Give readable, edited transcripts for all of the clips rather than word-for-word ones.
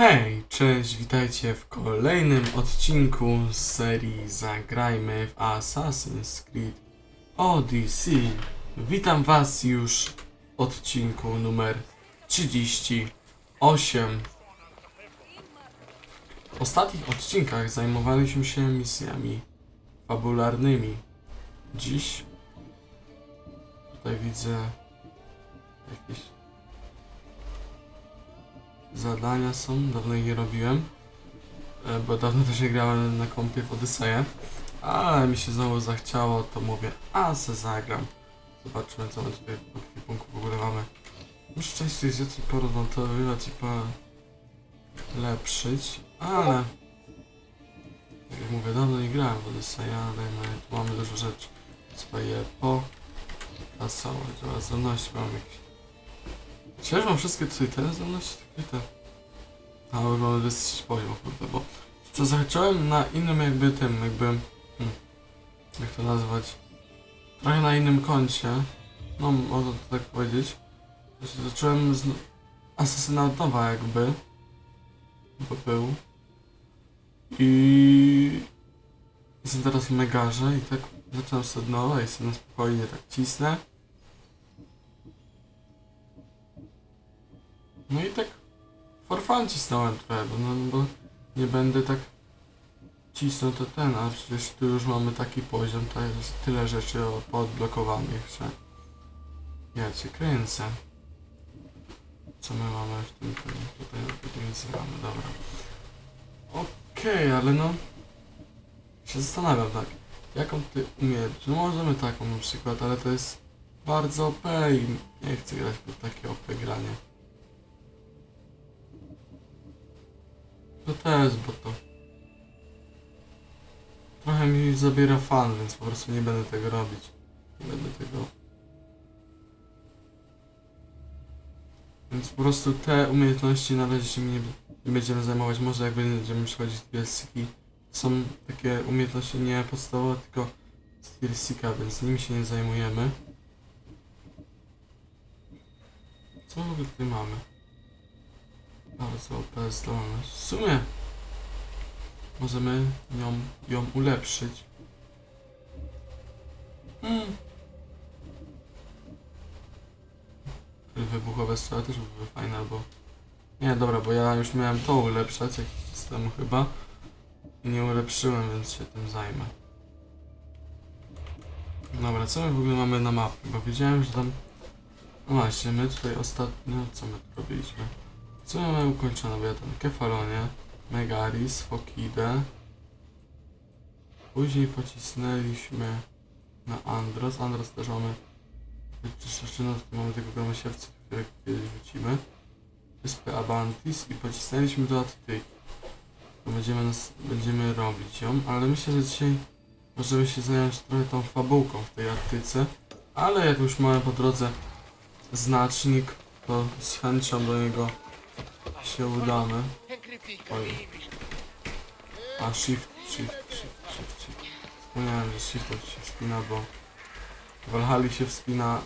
Hej, cześć, witajcie w kolejnym odcinku z serii Zagrajmy w Assassin's Creed Odyssey. Witam was już w odcinku numer 38. W ostatnich odcinkach zajmowaliśmy się misjami fabularnymi. Dziś tutaj widzę jakieś zadania są, dawno ich nie robiłem, bo dawno też nie grałem na kompie w Odyseję, ale mi się znowu zachciało, to mówię, a se zagram. Zobaczmy, co my tutaj w ekwipunku w ogóle mamy. No szczęście jest jakiś porodontowy, ci polepszyć, ale tak jak mówię, dawno nie grałem w Odyseję, ale tu mamy dużo rzeczy. Trzeba je pokasować, dobra, zdolności mamy jakieś. Przecież mam wszystkie tutaj te zdolności, te. A już mamy wysyć poziom, kurde, bo co zacząłem na innym jak to nazwać, trochę na innym koncie, no można to tak powiedzieć. Zacząłem z asesyna od nowa jakby, bo był. I jestem teraz w megarze i tak zacząłem sobie od nowa i sobie na spokojnie tak cisnę. No i tak for fun cisnąłem trochę, bo nie będę tak cisnął to ten, a przecież tu już mamy taki poziom, to jest tyle rzeczy poodblokowanych, że ja cię kręcę. Co my mamy w tym tutaj nic nie mamy, dobra. Okej, ale no się zastanawiam tak, jaką ty umiejętność, no możemy taką na przykład, ale to jest bardzo OP i nie chcę grać pod takie OP granie. To też, bo to trochę mi zabiera fan, więc po prostu nie będę tego robić. Nie będę tego. Więc po prostu te umiejętności na razie się nie będziemy zajmować. Może jak będziemy przechodzić z DLC-ki, są takie umiejętności nie podstawowe, tylko z DLC-ka, więc nimi się nie zajmujemy. Co w ogóle tutaj mamy? Bardzo OP zdolność. W sumie możemy ją ulepszyć. Wybuchowe strzały też były fajne, albo... Nie, dobra, bo ja już miałem to ulepszać jakiś temu chyba. I nie ulepszyłem, więc się tym zajmę. Dobra, co my w ogóle mamy na mapie? Bo wiedziałem, że tam... No właśnie, my tutaj ostatnio... Co my tu robiliśmy? Co my mamy ukończone? Bo ja tam Kefalonie, Megaris, Fokidę. Później pocisnęliśmy na Andros. Andros też mamy wyczyszczone, tu mamy tego gromosiewca, który kiedyś wrócimy. Wyspę Abantis i pocisnęliśmy do Attyki. To będziemy robić ją, ale myślę, że dzisiaj możemy się zająć trochę tą fabułką w tej Attyce. Ale jak już mamy po drodze znacznik, to z chęcią do niego się udamy. Oj. A shift. Wspomniałem, że shiftem się wspina, bo w Valhalli się wspina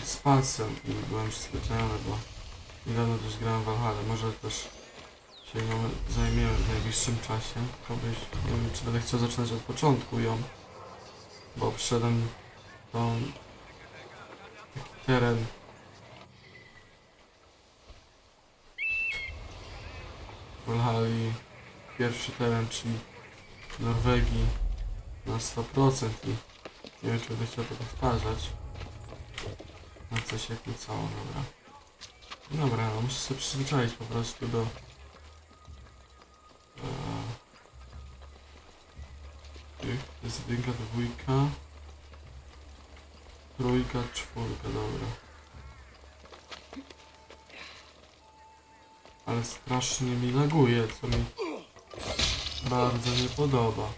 spacem i byłem przyzwyczajony, bo niedawno też grałem w Valhalla. Może też się nią zajmiemy w najbliższym czasie. Tylko nie wiem, czy będę chciał zaczynać od początku ją, bo przyszedłem taki teren w Valhalli, pierwszy teren, czyli Norwegii na 100% i nie wiem, czy będę chciał to powtarzać. Na coś jak nie cało, dobra. Dobra, no muszę sobie przyzwyczaić po prostu do... To jest jedynka, dwójka, trójka, czwórka, dobra. Ale strasznie mi laguje, co mi bardzo nie podoba.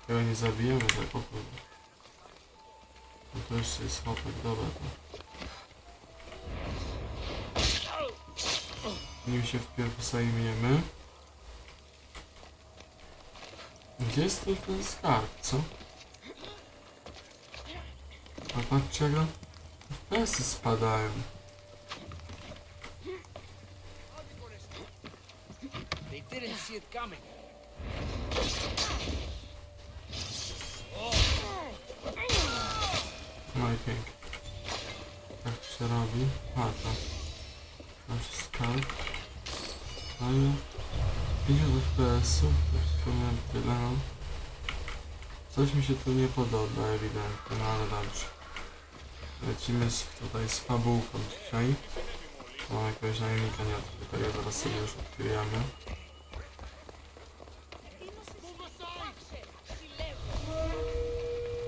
Tego nie zabijemy, tak o kurde. No to jeszcze jest chłopak, dobra to. Nim się wpierw zajmiemy. Gdzie jest ten skarb, co? Patrzcie, jak FPS-y spadają. They didn't see it coming. No i pięknie. Tak się robi. A to. Nasz skarb. No i 50 FPS-ów. Miałem tyle, no. Coś mi się tu nie podoba ewidentnie, no ale dobrze. Lecimy tutaj z fabułką dzisiaj. Mam jakiegoś najemnika, nie odkrytego, zaraz sobie już odkryjemy.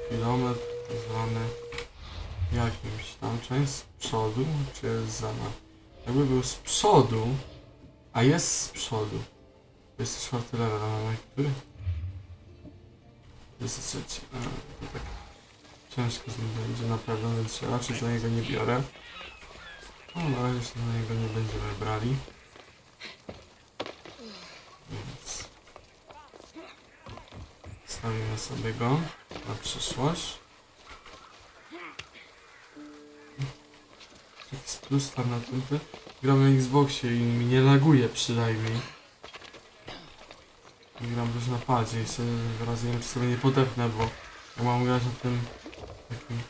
Kilometr zwany jakimś tam, część z przodu, czy jest za nami? Jakby był z przodu, a jest z przodu. To jest 4 level, a mamy który? To jest 3. To tak ciężko z nim będzie na pewno, więc się raczej za niego nie biorę. No na razie się na niego nie będziemy brali. Więc stawimy sobie go na przyszłość. Jest plus tam na tym. Gram na Xboxie i mi nie laguje przynajmniej. I gram też na padzie i sobie teraz nie wiem, czy sobie nie podepnę, bo ja mam grać na tym takim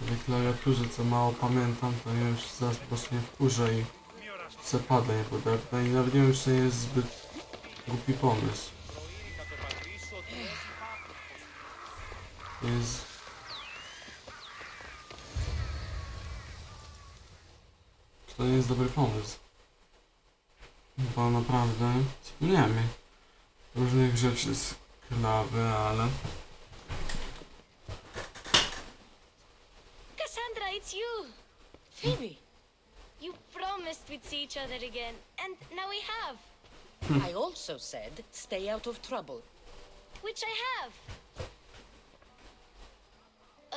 tej klawiaturze, co mało pamiętam, to nie wiem, czy zaraz po prostu nie wkurzę i se pada nie podepnę i nawet nie wiem, czy to nie jest zbyt głupi pomysł. To jest... To nie jest dobry pomysł. Bo naprawdę wspomniamy różnych rzeczy z klawy, ale... Cassandra, it's you! Phoebe, You promised we'd see each other again, and now we have! I also said stay out of trouble. Which I have!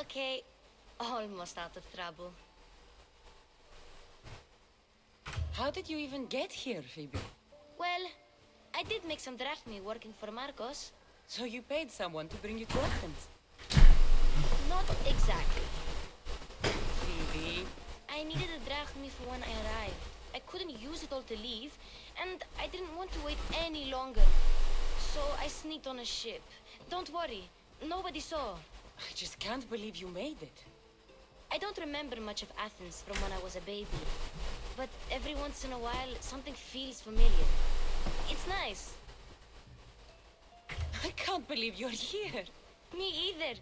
Okay, almost out of trouble. How did you even get here, Phoebe? Well, I did make some drachmi working for Marcos. So you paid someone to bring you to Athens? Not exactly. Phoebe, I needed a drachmi for when I arrived. I couldn't use it all to leave, and I didn't want to wait any longer. So I sneaked on a ship. Don't worry, nobody saw. I just can't believe you made it. I don't remember much of Athens from when I was a baby, but every once in a while something feels familiar. It's nice. I can't believe you're here. Me either.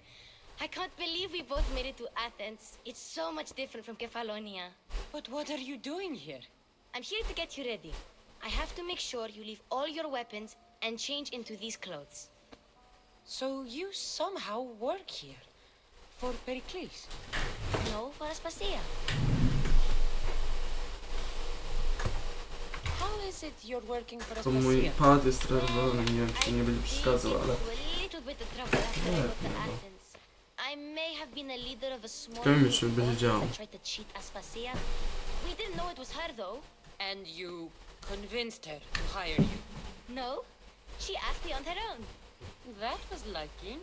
I can't believe we both made it to Athens. It's so much different from Kefalonia. But what are you doing here? I'm here to get you ready. I have to make sure you leave all your weapons and change into these clothes. So you somehow work here. For Peryklesa. No, for Aspasia. How is it you're working for To mój Aspasia? pad jest teraz wolny, nie wiem, czy nie będzie przeszkadzał, ale... A little bit of trouble after I Nie, got to nie, no. Athens. I may have been a leader of a small Ciekawe mnie, group czy of będzie orphans działał. that tried to cheat Aspasia. We didn't know it was her though. And you convinced her to hire you. No, she asked me on her own. That was lucky.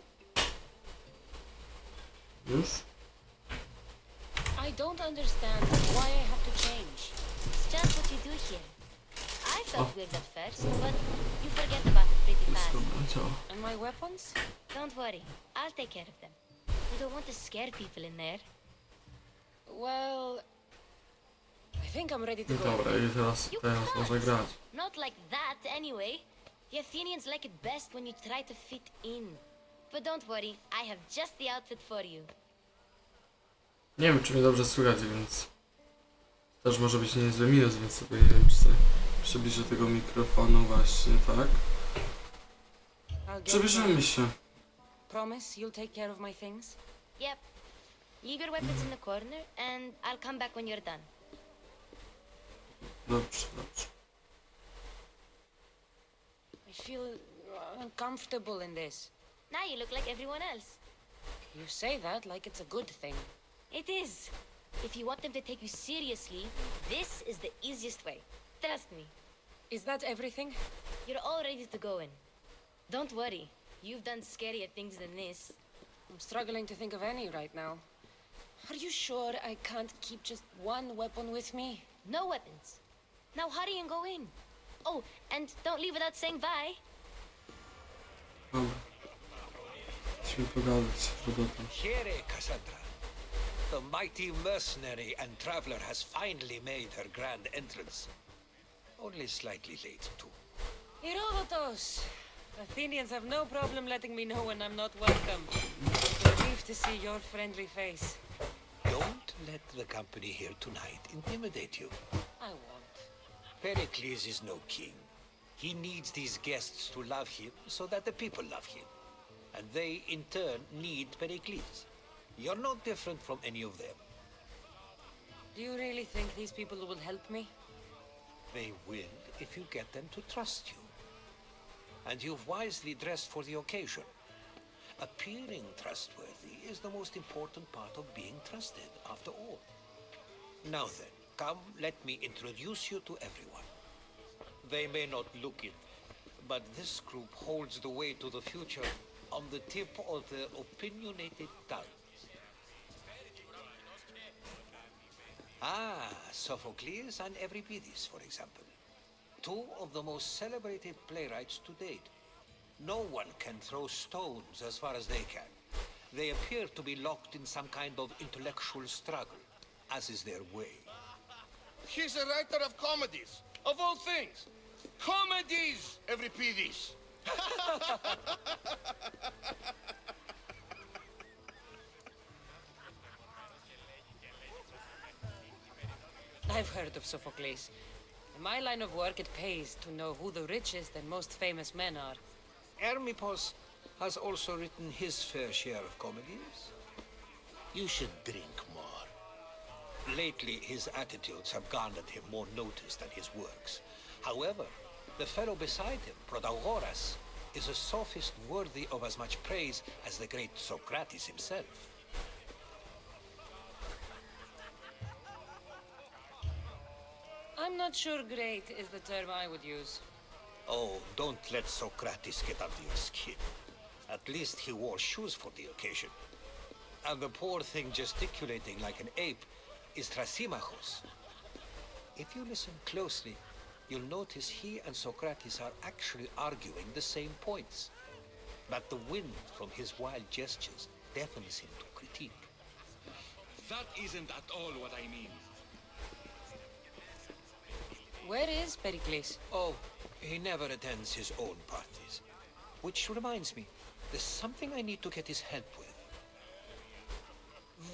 Już? I don't understand why I have to change. It's just what you do here. I felt Oh. weird at first, but you forget about it pretty fast. Dobra, działa. And my weapons? Don't worry, I'll take care of them. We don't want to scare people in there. Well, I think I'm ready to No go. dobra, i teraz może grać. Not like that, anyway. The Athenians like it best when you try to fit in. But don't worry, I have just the outfit for you. Nie wiem, czy mnie dobrze słychać, więc... Też może być niezły minus, więc sobie nie wiem, czy sobie przybliżę tego mikrofonu właśnie, tak? I'll get Przybliżymy ready. się. Promise you'll take care of my things? Yep. Leave your weapons in the corner, and I'll come back when you're done. Dobrze, dobrze. I feel uncomfortable in this. Now you look like everyone else. You say that like it's a good thing. It is. If you want them to take you seriously, this is the easiest way. Trust me. Is that everything? You're all ready to go in. Don't worry. You've done scarier things than this. I'm struggling to think of any right now. Are you sure I can't keep just one weapon with me? No weapons. Now hurry and go in. Oh, and don't leave without saying bye. Dobra. Musimy pogadać, robota. Here, Cassandra. The mighty mercenary and traveler has finally made her grand entrance. Only slightly late, too. Herodotus! Athenians have no problem letting me know when I'm not welcome. It's a relief to see your friendly face. Don't let the company here tonight intimidate you. I won't. Pericles is no king. He needs these guests to love him so that the people love him. And they, in turn, need Pericles. You're no different from any of them. Do you really think these people will help me? They will if you get them to trust you. And you've wisely dressed for the occasion. Appearing trustworthy is the most important part of being trusted, after all. Now then, come, let me introduce you to everyone. They may not look it, but this group holds the way to the future on the tip of their opinionated tongues. Ah, Sophocles and Euripides, for example. Two of the most celebrated playwrights to date. No one can throw stones as far as they can. They appear to be locked in some kind of intellectual struggle, as is their way. He's a writer of comedies, of all things. Comedies, Euripides. I've heard of Sophocles. In my line of work, it pays to know who the richest and most famous men are. Hermippos has also written his fair share of comedies. You should drink more. Lately, his attitudes have garnered him more notice than his works. However, the fellow beside him, Protagoras, is a sophist worthy of as much praise as the great Socrates himself. I'm not sure great is the term I would use. Oh, don't let Socrates get under your skin. At least he wore shoes for the occasion. And the poor thing gesticulating like an ape is Thrasymachos. If you listen closely, you'll notice he and Socrates are actually arguing the same points. But the wind from his wild gestures deafens him to critique. That isn't at all what I mean. Where is Pericles? Oh, he never attends his own parties. Which reminds me, there's something I need to get his help with.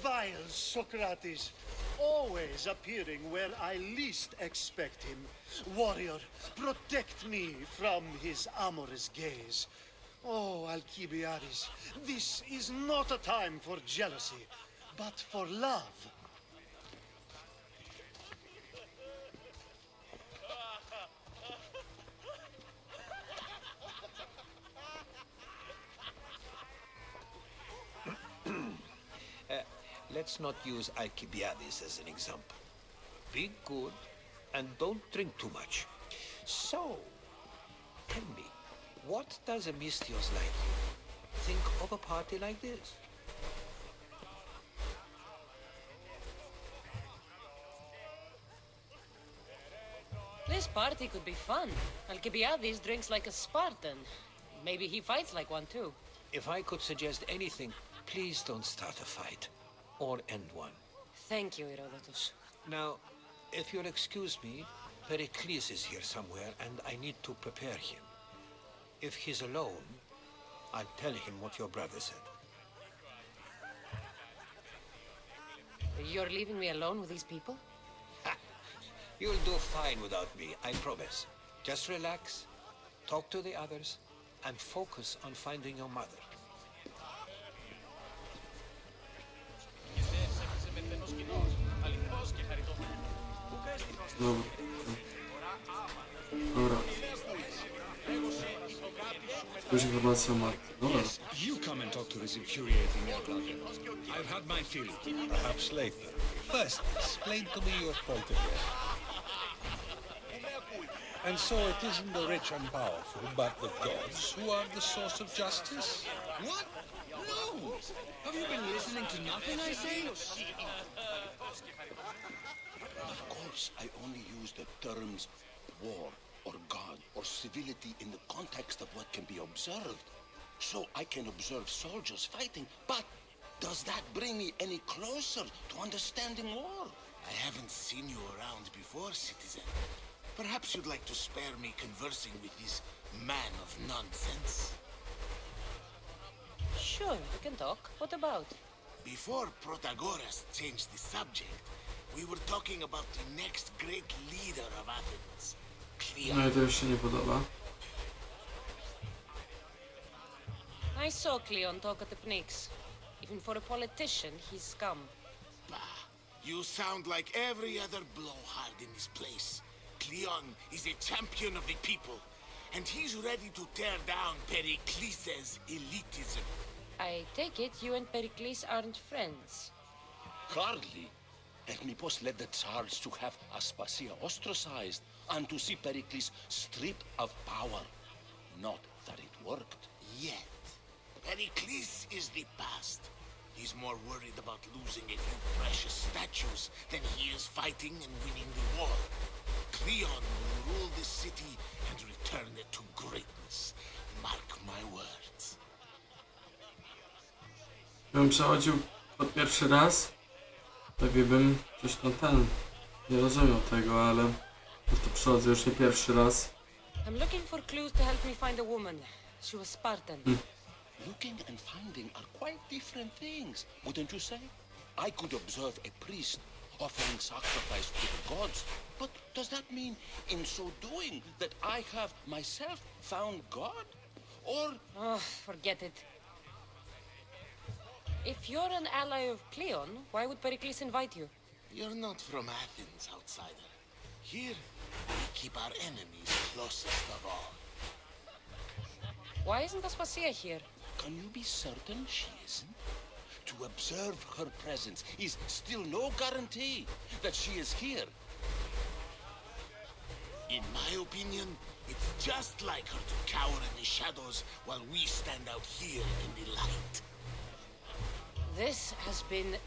Vile Socrates, always appearing where I least expect him. Warrior, protect me from his amorous gaze. Oh, Alcibiades, this is not a time for jealousy, but for love. Let's not use Alcibiades as an example. Be good and don't drink too much. So, tell me, what does a Mystios like you think of a party like this? This party could be fun. Alcibiades drinks like a Spartan. Maybe he fights like one too. If I could suggest anything, please don't start a fight. Or end one. Thank you, Herodotus. Now, if you'll excuse me, Pericles is here somewhere and I need to prepare him. If he's alone, I'll tell him what your brother said. You're leaving me alone with these people? You'll do fine without me, I promise. Just relax, talk to the others, and focus on finding your mother. Dobra. Dobra. Już informacja o matce. Dobra. You come and talk to this infuriating young. I've had my fill. Perhaps later. First, explain to me your point of view. And so it isn't the rich and powerful, but the gods who are the source of justice? What? Have you been listening to nothing I say? Of course, I only use the terms war or God or civility in the context of what can be observed. So I can observe soldiers fighting, but does that bring me any closer to understanding war? I haven't seen you around before, citizen. Perhaps you'd like to spare me conversing with this man of nonsense. Sure, we can talk. What about? Before Protagoras changed the subject, we were talking about the next great leader of Athens, Cleon. No i to już się nie podoba. I saw Cleon talk at the Pnyx. Even for a politician, he's scum. Bah, you sound like every other blowhard in this place. Cleon is a champion of the people, and he's ready to tear down Peryklesa's elitism. I take it you and Pericles aren't friends. Hardly. Hermipos led the Tsars to have Aspasia ostracized and to see Pericles stripped of power. Not that it worked yet. Pericles is the past. He's more worried about losing a few precious statues than he is fighting and winning the war. Cleon will rule the city and return it to greatness. Mark my words. Gdybym przechodził pod pierwszy raz, pewnie bym coś ten nie rozumiał tego, ale już to przechodzę już nie pierwszy raz. I'm looking for clues to help me find a woman. She was Spartan. Looking and finding are quite different things, wouldn't you say? I could observe a priest offering sacrifice to the gods, but does that mean, in so doing, that I have myself found God? Or... Oh, forget it. If you're an ally of Cleon, why would Pericles invite you? You're not from Athens, outsider. Here, we keep our enemies closest of all. Why isn't Aspasia here? Can you be certain she isn't? To observe her presence is still no guarantee that she is here. In my opinion, it's just like her to cower in the shadows while we stand out here in the light. This has been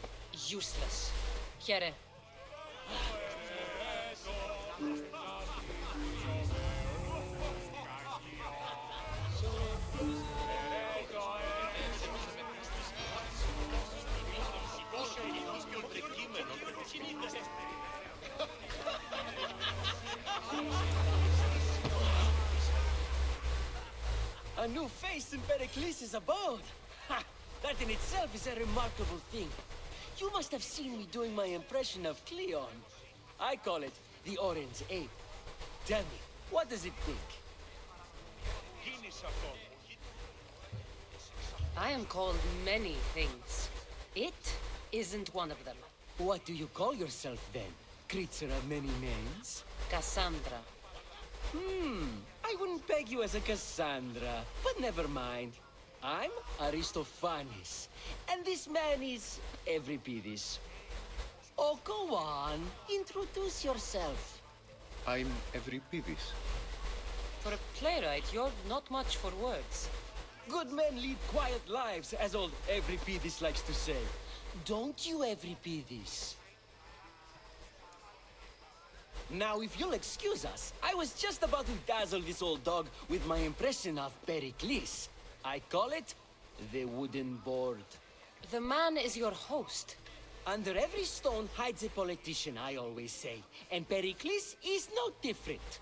useless. Here. A new face in Perykles's abode! Ha! That in itself is a remarkable thing. You must have seen me doing my impression of Cleon. I call it the Orange Ape. Tell me, what does it think? I am called many things. It isn't one of them. What do you call yourself then? Creature of many names? Cassandra. I wouldn't peg you as a Cassandra, but never mind. I'm Aristophanes, and this man is Euripides. Oh, go on. Introduce yourself. I'm Euripides. For a playwright, you're not much for words. Good men lead quiet lives, as old Euripides likes to say. Don't you, Euripides? Now, if you'll excuse us, I was just about to dazzle this old dog with my impression of Pericles. I call it the wooden board. The man is your host. Under every stone hides a politician, I always say. And Pericles is no different.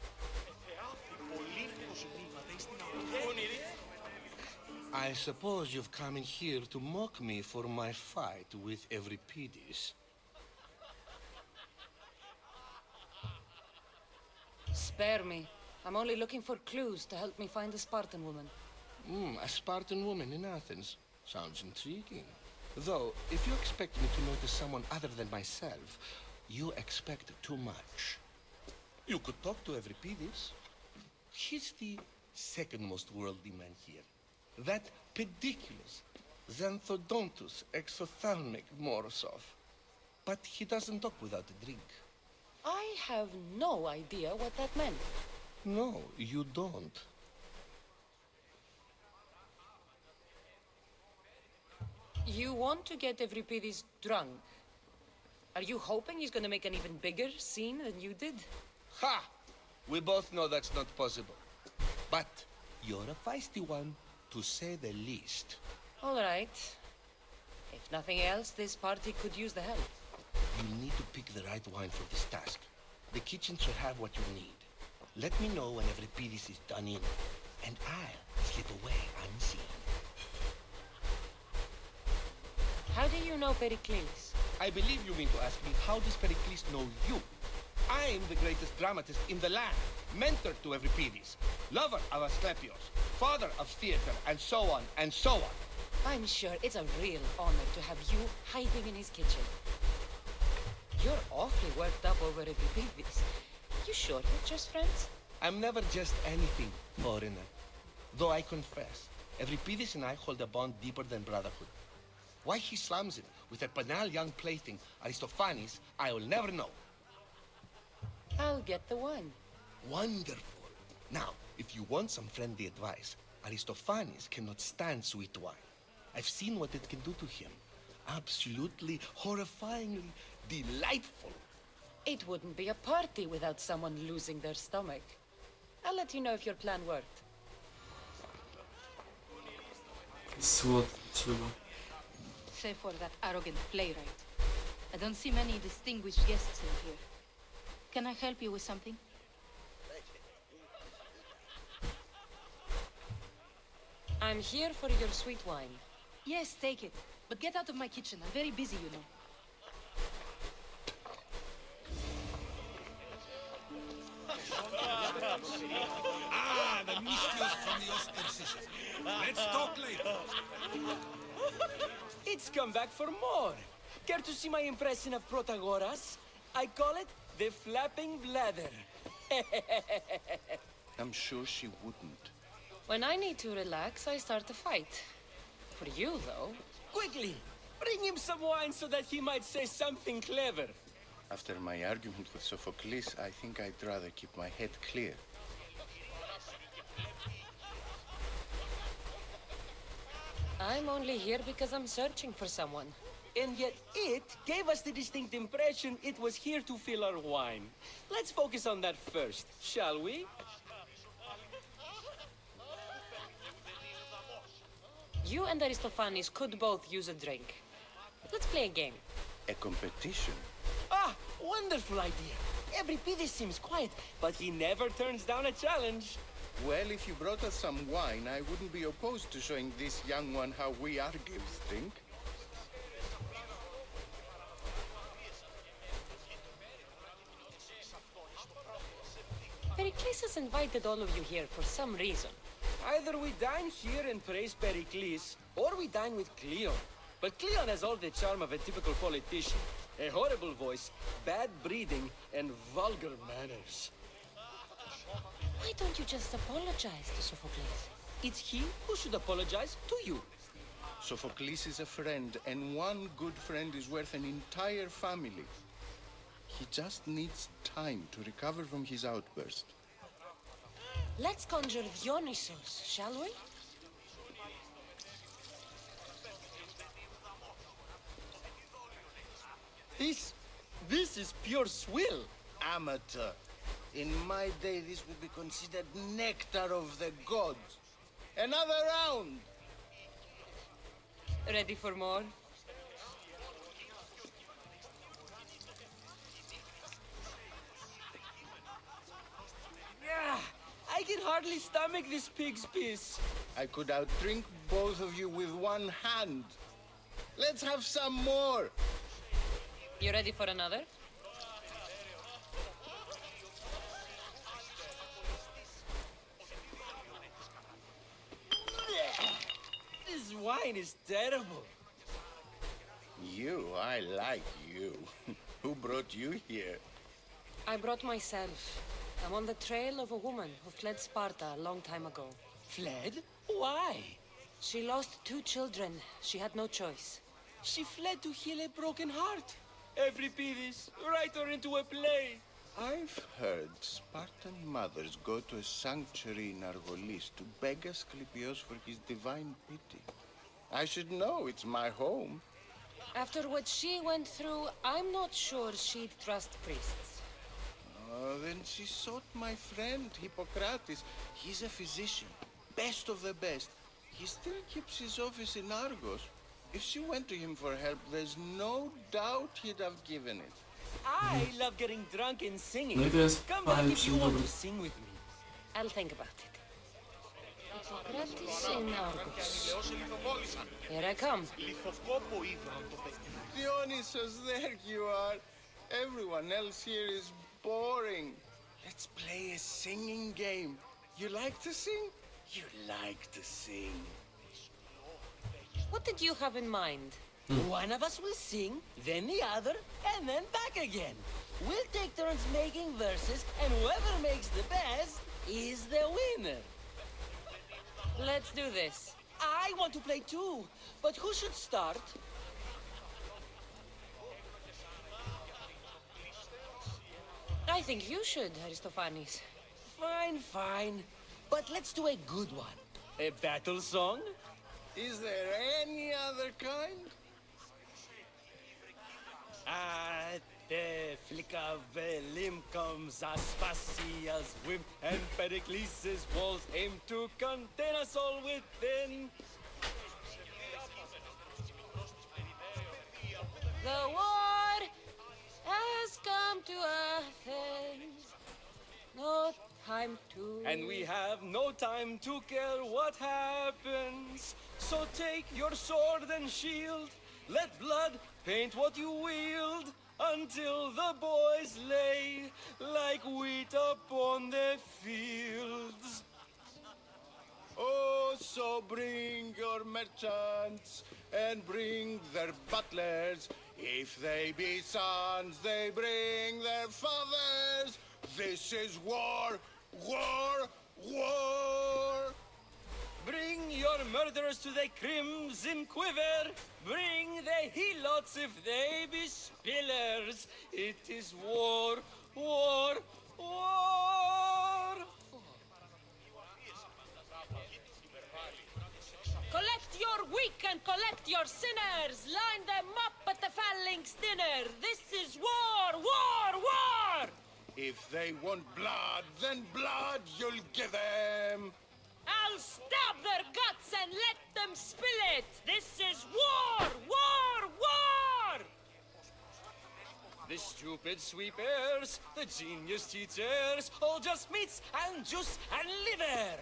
I suppose you've come in here to mock me for my fight with Euripides. Spare me. I'm only looking for clues to help me find a Spartan woman. A Spartan woman in Athens. Sounds intriguing. Though, if you expect me to notice someone other than myself, you expect too much. You could talk to Euripides. He's the second most worldly man here. That pediculous, Xanthodontus exophthalmic Morosov. But he doesn't talk without a drink. I have no idea what that meant. No, you don't. You want to get Euripides drunk? Are you hoping he's gonna make an even bigger scene than you did? Ha! We both know that's not possible. But you're a feisty one, to say the least. All right. If nothing else, this party could use the help. You need to pick the right wine for this task. The kitchen should have what you need. Let me know when Euripides is done in, and I'll slip away unseen. How do you know Pericles? I believe you mean to ask me, how does Pericles know you? I'm the greatest dramatist in the land, mentor to Euripides, lover of Asclepios, father of theater, and so on, and so on. I'm sure it's a real honor to have you hiding in his kitchen. You're awfully worked up over Euripides. You sure you're just friends? I'm never just anything, foreigner. Though I confess, Euripides and I hold a bond deeper than brotherhood. Why he slams it with a banal young plaything, Aristophanes, I will never know. I'll get the one. Wonderful. Now, if you want some friendly advice, Aristophanes cannot stand sweet wine. I've seen what it can do to him. Absolutely, horrifyingly delightful. It wouldn't be a party without someone losing their stomach. I'll let you know if your plan worked. Słodkie. Save for that arrogant playwright. I don't see many distinguished guests in here. Can I help you with something? I'm here for your sweet wine. Yes, take it. But get out of my kitchen. I'm very busy, you know. Ah, the mysteries from the Odyssey. Let's talk later. It's come back for more. Care to see my impression of Protagoras? I call it the flapping bladder. I'm sure she wouldn't. When I need to relax, I start a fight. For you, though. Quickly, bring him some wine so that he might say something clever. After my argument with Sophocles, I think I'd rather keep my head clear. I'm only here because I'm searching for someone. And yet it gave us the distinct impression it was here to fill our wine. Let's focus on that first, shall we? You and Aristophanes could both use a drink. Let's play a game. A competition? Ah, wonderful idea. Euripides seems quiet, but he never turns down a challenge. Well, if you brought us some wine, I wouldn't be opposed to showing this young one how we Argives drink. Pericles has invited all of you here for some reason. Either we dine here and praise Pericles, or we dine with Cleon. But Cleon has all the charm of a typical politician. A horrible voice, bad breeding, and vulgar manners. Why don't you just apologize to Sophocles? It's he who should apologize to you. Sophocles is a friend, and one good friend is worth an entire family. He just needs time to recover from his outburst. Let's conjure Dionysos, shall we? This is pure swill. Amateur. In my day, this would be considered nectar of the gods. Another round! Ready for more? Yeah, I can hardly stomach this pig's piss. I could outdrink both of you with one hand. Let's have some more! You ready for another? This wine is terrible. I like you. Who brought you here? I brought myself. I'm on the trail of a woman who fled Sparta a long time ago. Fled? Why? She lost 2 children. She had no choice. She fled to heal a broken heart. Euripides, write her into a play. I've heard Spartan mothers go to a sanctuary in Argolis to beg Asclepios for his divine pity. I should know, it's my home. After what she went through, I'm not sure she'd trust priests. Then she sought my friend, Hippocrates. He's a physician, best of the best. He still keeps his office in Argos. If she went to him for help, there's no doubt he'd have given it. I love getting drunk and singing. No i to jest Come back fajny if you dzień want dobry. to sing with me. I'll think about it. Hippocrates in Argos. Here I come. Dionysus, there you are. Everyone else here is boring. Let's play a singing game. You like to sing? You like to sing. What did you have in mind? One of us will sing, then the other, and then back again. We'll take turns making verses, and whoever makes the best is the winner. Let's do this. I want to play too, but who should start? I think you should, Aristophanes. Fine, fine. But let's do a good one. A battle song? Is there any other kind? At the flick of a limb comes Aspasia's whim, and Perykles's walls aim to contain us all within. The war has come to Athens. No time to... And we have no time to care what happens. So take your sword and shield. Let blood paint what you wield, until the boys lay like wheat upon the fields. Oh, so bring your merchants and bring their butlers. If they be sons, they bring their fathers. This is war, war, war. Bring your murderers to the crimson quiver. Bring the helots if they be spillers. It is war, war, war. Collect your weak and collect your sinners. Line them up at the phalanx dinner. This is war, war, war. If they want blood, then blood you'll give them. I'll stab their guts and let them spill it. This is war, war, war. The stupid sweepers, the genius teachers, all just meats and juice and liver.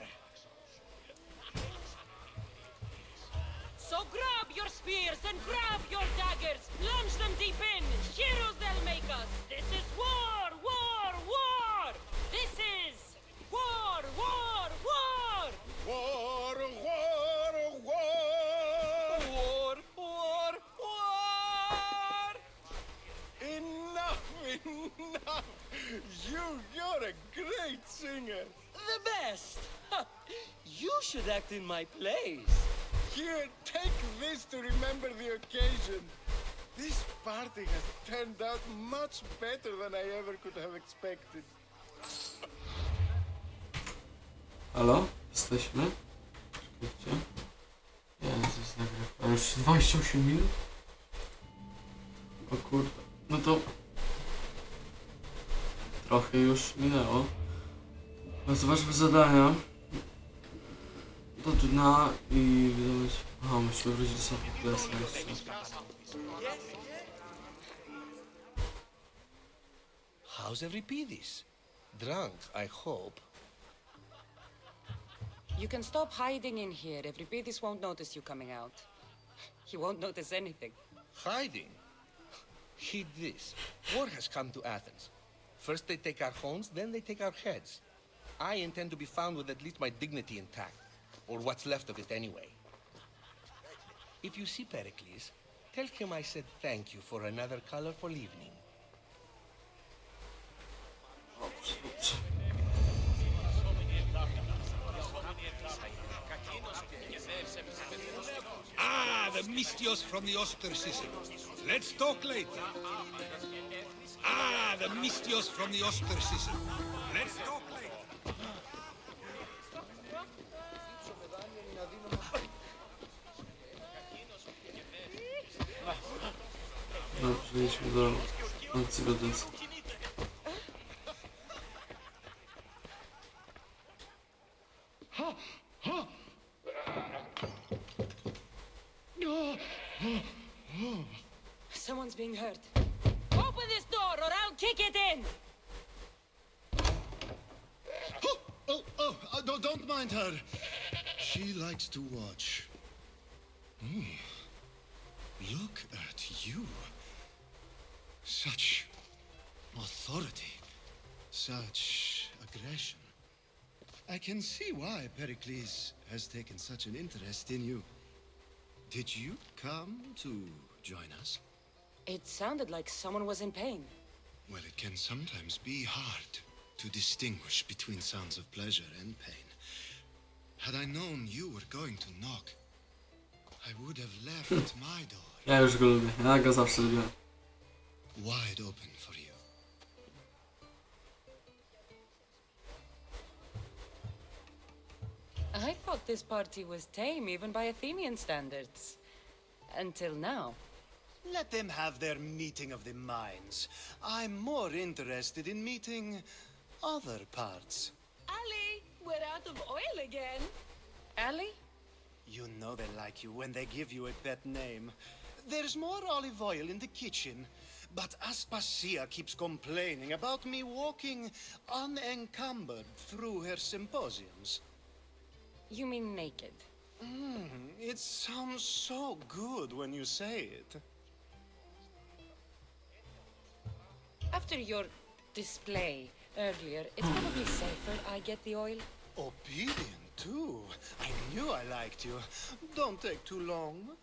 So grab your spears and grab your daggers. Plunge them deep in. Heroes they'll make us. This is war, war, war. This is war, war, war. War, war, war. War, war, war. Enough, enough. You're a great singer. The best. Ha, you should act in my plays. Here, take this to remember the occasion. This party has turned out much better than I ever could have expected. Halo? Jesteśmy? Czekajcie. Jezus, nagrywa. Już 28 minut? O kurde. No to... Trochę już minęło. No zobaczmy zadania. Do dna i wydawać... Aha, musimy wrócić do Sympozjonu jeszcze. How's Euripides? Drunk, I hope. You can stop hiding in here. Euripides won't notice you coming out. He won't notice anything. Hiding? Heed this. War has come to Athens. First they take our homes, then they take our heads. I intend to be found with at least my dignity intact. Or what's left of it anyway. If you see Pericles, tell him I said thank you for another colorful evening. Ah, the Mystios from the ostracism. Let's talk later. Ah, the Mystios from the ostracism. Let's talk later. przejdźmy do nocy Odyssey. Someone's being hurt. Open this door or I'll kick it in! Don't mind her. She likes to watch. Look at you. Such authority. Such aggression. I can see why Pericles has taken such an interest in you. Did you come to join us? It sounded like someone was in pain. Well, it can sometimes be hard to distinguish between sounds of pleasure and pain. Had I known you were going to knock, I would have left my door Ja już go lubię, ja go zawsze lubię. wide open for you. I thought this party was tame even by Athenian standards. Until now. Let them have their meeting of the minds. I'm more interested in meeting other parts. Ali, we're out of oil again. Ali? You know they like you when they give you a pet name. There's more olive oil in the kitchen, but Aspasia keeps complaining about me walking unencumbered through her symposiums. You mean naked? It sounds so good when you say it. After your display earlier, it's probably safer I get the oil. Obedient, too. I knew I liked you. Don't take too long.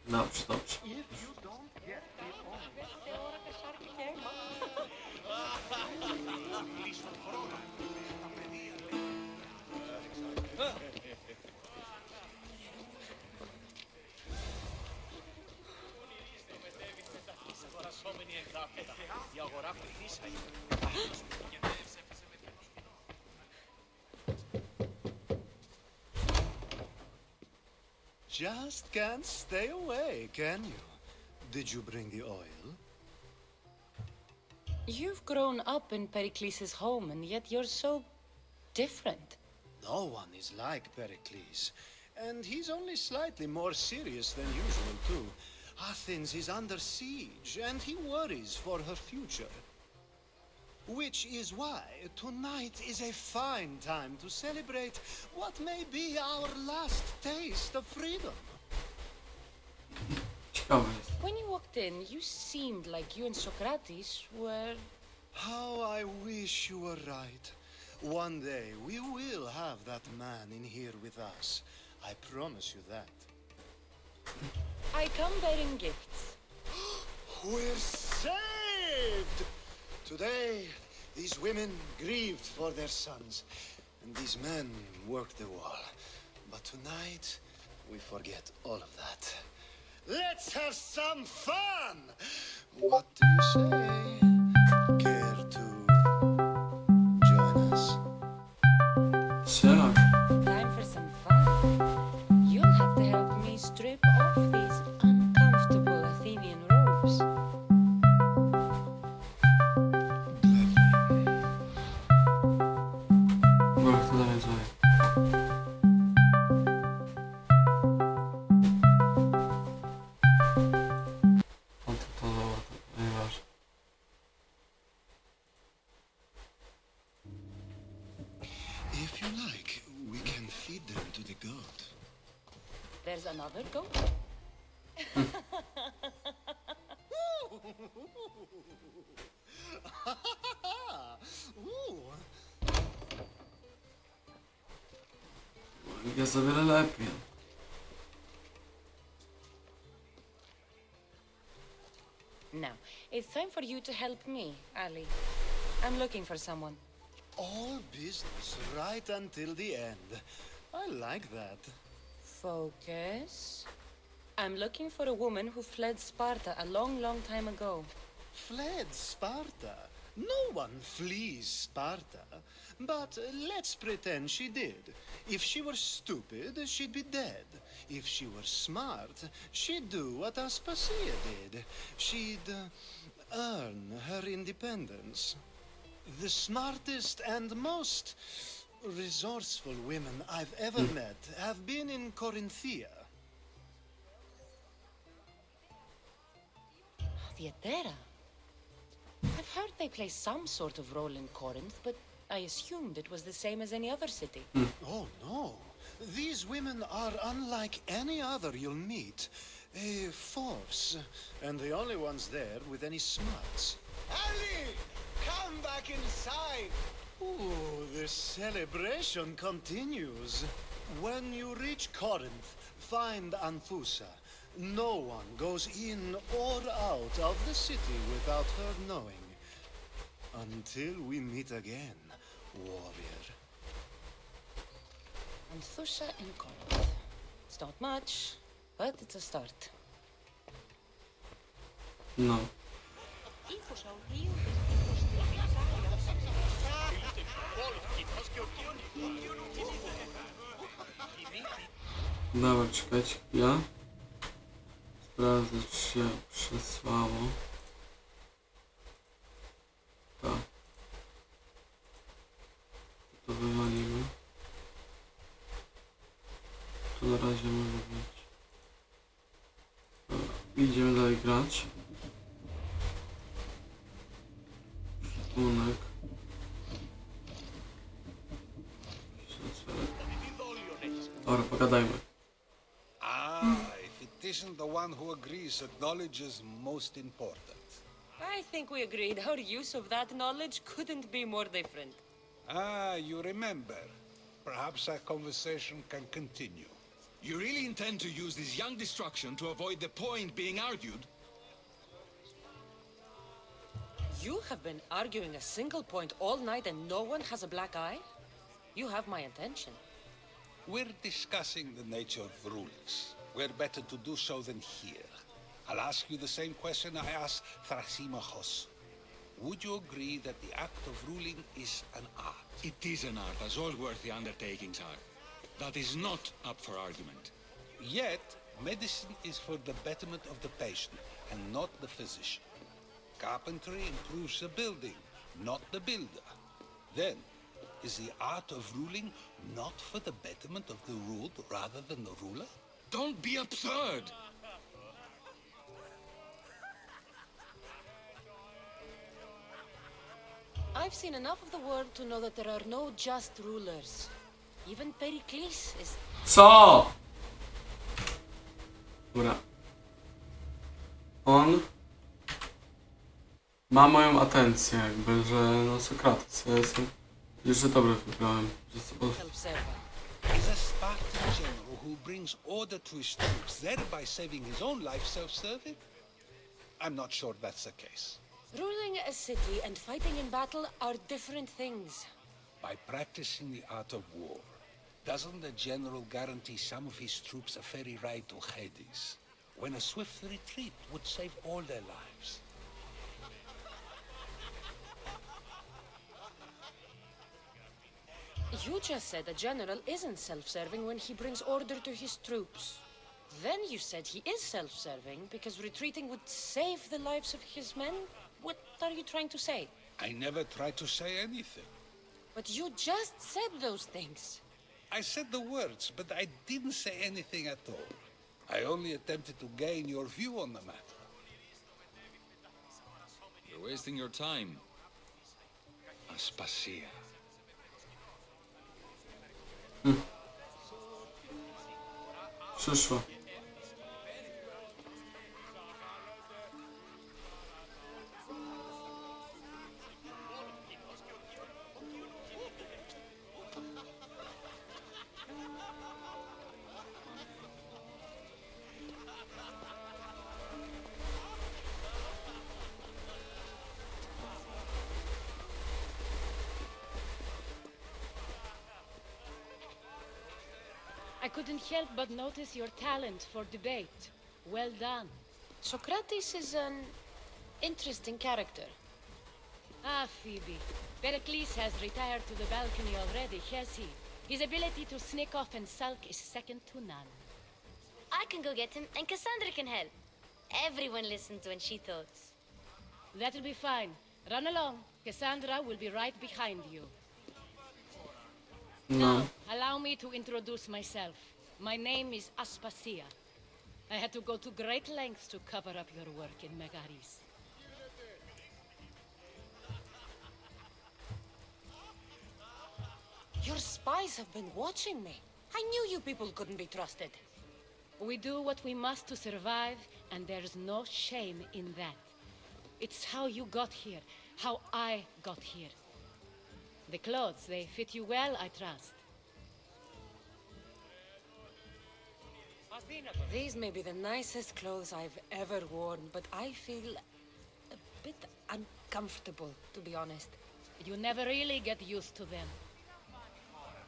Dobrze, dobrze. If you don't get the Just can't stay away, can you? Did you bring the oil? You've grown up in Perykles's home, and yet you're so different. No one is like Pericles, and he's only slightly more serious than usual, too. Athens is under siege, and he worries for her future. Which is why tonight is a fine time to celebrate what may be our last taste of freedom. Ciekawe jest. When you walked in, you seemed like you and Socrates were... How I wish you were right. One day we will have that man in here with us. I promise you that. I come bearing gifts. We're saved! Today, these women grieved for their sons, and these men worked the wall. But tonight, we forget all of that. Let's have some fun! What do you say? Care to join us? Sure. Time for some fun. You'll have to help me strip off these uncomfortable Athenian robes. Bo kto dalej zły. To nieważne. If you like, we can feed them to the goat. There's another goat? Jest o wiele lepiej. Now, it's time for you to help me, Ali. I'm looking for someone. All business right until the end. I like that. Focus. I'm looking for a woman who fled Sparta a long, long time ago. Fled Sparta? No one flees Sparta, but let's pretend she did. If she were stupid, she'd be dead. If she were smart, she'd do what Aspasia did. She'd earn her independence. The smartest and most resourceful women I've ever met have been in Corinthia. Theatera. I've heard they play some sort of role in Corinth, but I assumed it was the same as any other city. Oh, no. These women are unlike any other you'll meet. A force, and the only ones there with any smarts. Ali! Come back inside! Ooh, the celebration continues. When you reach Corinth, find Anfusa. No one goes in or out of the city without her knowing. Until we meet again, warrior. Anthusha in Corinth. It's not much, but it's a start. No. Dobra, czekajcie chwilę. Sprawdzę, czy się przesłało. Tak. To wywalimy. To na razie może być. Dobra, idziemy dalej grać. Szukunek. Dobra, pogadajmy. If it isn't the one who agrees that knowledge is most important. I think we agreed our use of that knowledge couldn't be more different. You remember. Perhaps our conversation can continue. You really intend to use this young destruction to avoid the point being argued? You have been arguing a single point all night and no one has a black eye? You have my attention. We're discussing the nature of rulings. Where better to do so than here? I'll ask you the same question I asked Thrasymachos. Would you agree that the act of ruling is an art? It is an art, as all worthy undertakings are. That is not up for argument. Yet, medicine is for the betterment of the patient, and not the physician. Carpentry improves the building, not the builder. Then, is the art of ruling not for the betterment of the ruled rather than the ruler? Don't be absurd! I've seen enough of the world to know that there are no just rulers. Even Peryklesa is... Co? Dobra. On ma moją atencję, jakby, że no Sokrates. Ja jestem jeszcze dobry wybrałem. self-serving. Is a Spartan general who brings order to his troops, thereby saving his own life, self-serving? I'm not sure that's the case. Ruling a city and fighting in battle are different things. By practicing the art of war, doesn't the general guarantee some of his troops a ferry ride to Hades, when a swift retreat would save all their lives? You just said a general isn't self-serving when he brings order to his troops. Then you said he is self-serving because retreating would save the lives of his men? What are you trying to say? I never tried to say anything. But you just said those things. I said the words, but I didn't say anything at all. I only attempted to gain your view on the matter. You're wasting your time. Aspasia. Przyszło. I couldn't help but notice your talent for debate. Well done. Socrates is an interesting character. Ah, Phoebe. Pericles has retired to the balcony already, has he? His ability to sneak off and sulk is second to none. I can go get him, and Cassandra can help. Everyone listens when she talks. That'll be fine. Run along. Cassandra will be right behind you. No. Now, allow me to introduce myself. My name is Aspasia. I had to go to great lengths to cover up your work in Megaris. Your spies have been watching me. I knew you people couldn't be trusted. We do what we must to survive, and there's no shame in that. It's how you got here, how I got here. The clothes, they fit you well, I trust. These may be the nicest clothes I've ever worn, but I feel a bit uncomfortable, to be honest. You never really get used to them.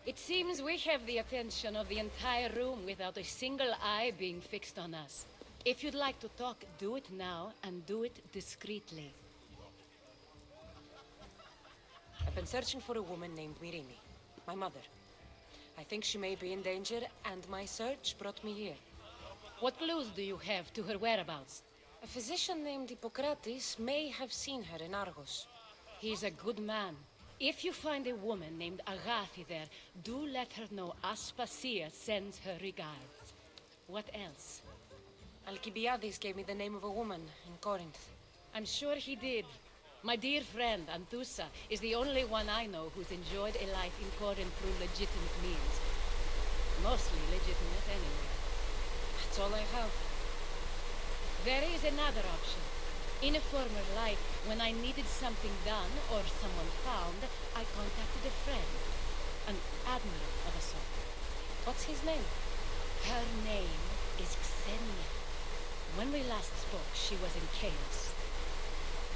It seems we have the attention of the entire room without a single eye being fixed on us. If you'd like to talk, do it now, and do it discreetly. I've been searching for a woman named Mirini, my mother. I think she may be in danger, and my search brought me here. What clues do you have to her whereabouts? A physician named Hippocrates may have seen her in Argos. He's a good man. If you find a woman named Agathi there, do let her know Aspasia sends her regards. What else? Alcibiades gave me the name of a woman in Corinth. I'm sure he did. My dear friend, Anthusa, is the only one I know who's enjoyed a life in Corinth through legitimate means. Mostly legitimate, anyway. That's all I have. There is another option. In a former life, when I needed something done or someone found, I contacted a friend. An admiral of a sort. What's his name? Her name is Xenia. When we last spoke, she was in chaos.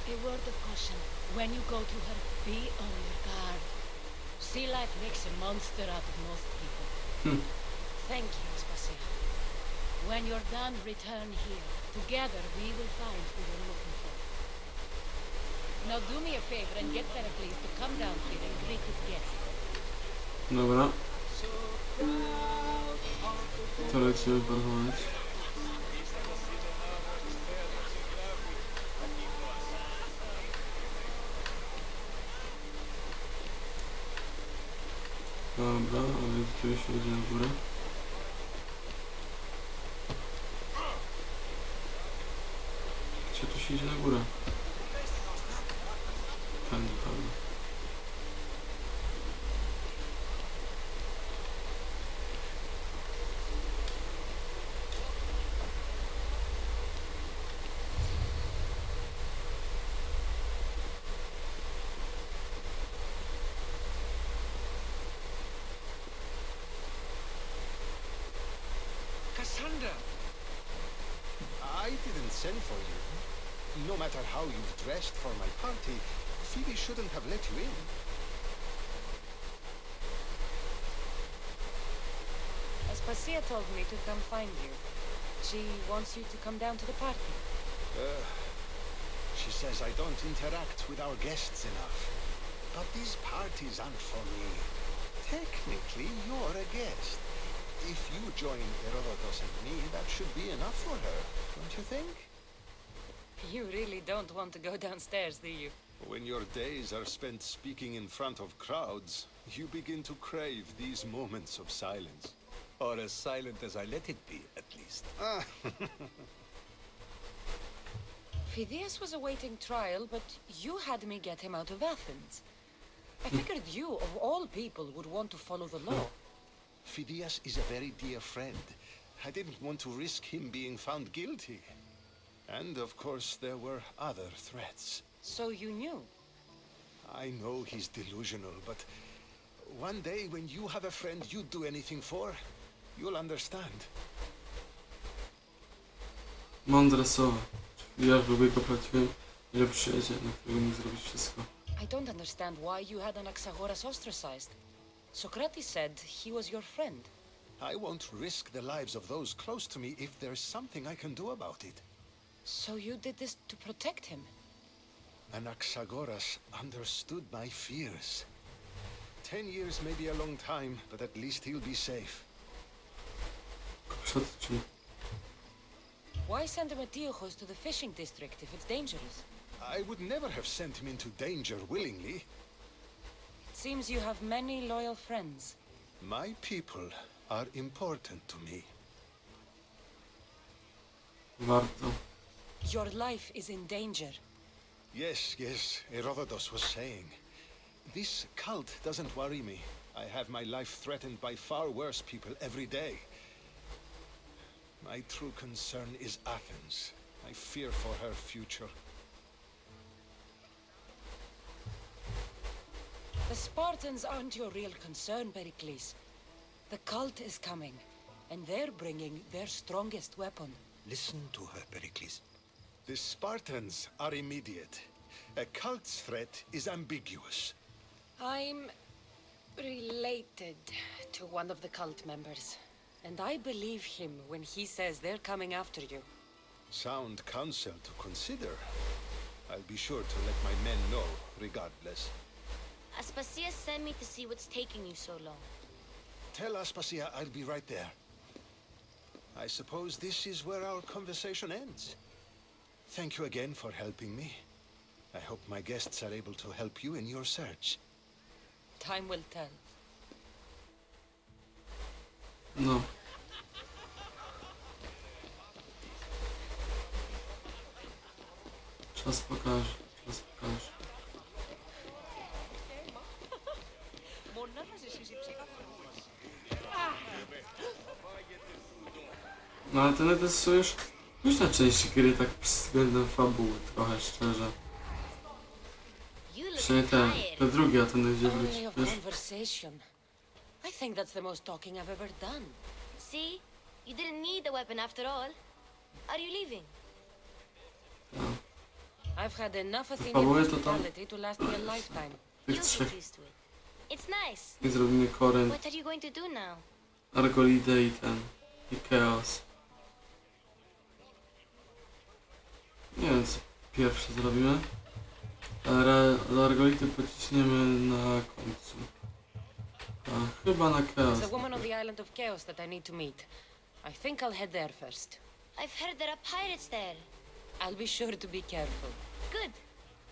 A word of caution. When you go to her, be on your guard. Sea life makes a monster out of most people. Thank you, Aspasia. When you're done, return here. Together, we will find who you're looking for. Now do me a favor and get Pericles to come down here and greet his guests. Dobra. To lecimy porozmawiać. Dobra, a więc tu się idzie na górę. Gdzie tu się idzie na górę? Tędy pewnie. Cassandra! I didn't send for you. No matter how you've dressed for my party, Phoebe shouldn't have let you in. Aspasia told me to come find you. She wants you to come down to the party. She says I don't interact with our guests enough. But these parties aren't for me. Technically, you're a guest. If you join Herodotus and me, that should be enough for her, don't you think? You really don't want to go downstairs, do you? When your days are spent speaking in front of crowds, you begin to crave these moments of silence. Or as silent as I let it be, at least. Phidias was awaiting trial, but you had me get him out of Athens. I figured you, of all people, would want to follow the law. Phidias is a very dear friend. I didn't want to risk him being found guilty. And of course, there were other threats. So you knew? I know he's delusional, but one day when you have a friend you'd do anything for, you'll understand. Mądre słowa. Ja lubię go prawdziwym, ile przyjaciel, na którego mógł zrobić wszystko. I don't understand why you had Anaxagoras ostracized. Socrates said he was your friend. I won't risk the lives of those close to me if there's something I can do about it. So you did this to protect him? Anaxagoras understood my fears. 10 years may be a long time, but at least he'll be safe. Why send Emetiochos to the fishing district if it's dangerous? I would never have sent him into danger willingly. It seems you have many loyal friends. My people are important to me. Warto. Your life is in danger. Yes, Herodotus was saying. This cult doesn't worry me. I have my life threatened by far worse people every day. My true concern is Athens. I fear for her future. The Spartans aren't your real concern, Pericles. The cult is coming, and they're bringing their strongest weapon. Listen to her, Pericles. The Spartans are immediate. A cult's threat is ambiguous. I'm related to one of the cult members, and I believe him when he says they're coming after you. Sound counsel to consider. I'll be sure to let my men know, regardless. Aspasia sent me to see what's taking you so long. Tell Aspasia I'll be right there. I suppose this is where our conversation ends. Thank you again for helping me. I hope my guests are able to help you in your search. Time will tell. No. Czas pokaże, czas pokaże. No ale ten jest już na części gry tak względem fabuły, trochę szczerze. Przynajmniej te drugie, a ten idzie Only wrócić, of wiesz? conversation. I think that's the most talking I've ever done. See? You didn't need the weapon after all. Are you leaving? I've had enough Athenian Fabuły to tam hospitality to last me a lifetime. tych You'll trzech. get used to it. It's nice. I zrobimy Korynt, What are you going to do now? Argolidę i ten, i Chaos. Nie wiem co pierwsze zrobimy, ale Argolity pociśniemy na końcu. A, chyba na Chaos. There's a woman on the island of Chaos that I need to meet. I think I'll head there first. I've heard there are pirates there. I'll be sure to be careful. Good.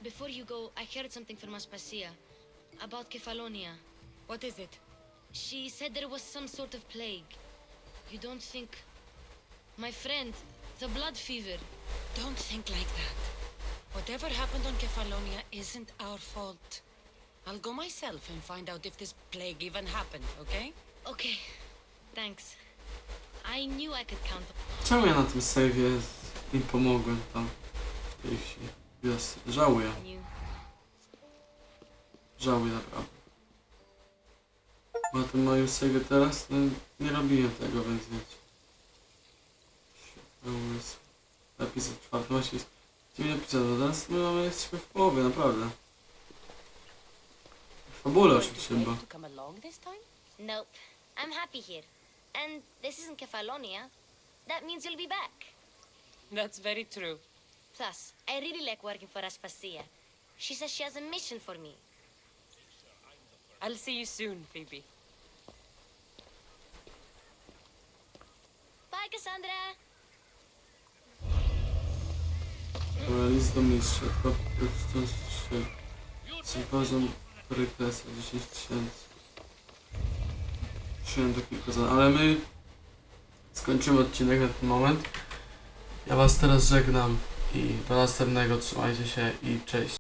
Before you go, I heard something from Aspasia. About Kefalonia. What is it? She said there was some sort of plague. You don't think... My friend, the blood fever. Don't think like that. Whatever happened on Kefalonia isn't our fault. I'll go myself and find out if this plague even happened, okay? Okay. Thanks. I knew I could count on... Czemu ja na tym save'ie im pomogłem tam w tej wsi, wiosce? Żałuję. you. Żałuję naprawdę. Na tym moim save'ie teraz no, nie robiłem tego, więc wiecie. Świetny umysł. Epizod 4 właśnie jest 9 epizodów, teraz my jesteśmy w połowie, naprawdę. W fabule oczywiście, bo... To come along this time? Nope. I'm happy here. And this isn't Kefalonia. That means you'll be back. That's very true. Plus, I really like working for Aspasia. She says she has a mission for me. I'll see you soon, Phoebe. Bye, Cassandra! Dobra, list do mistrza, to Sympozjon Peryklesa, 10 000. Przyjąłem do kilku zadań, ale my skończymy odcinek na ten moment. Ja was teraz żegnam i do następnego, trzymajcie się i cześć.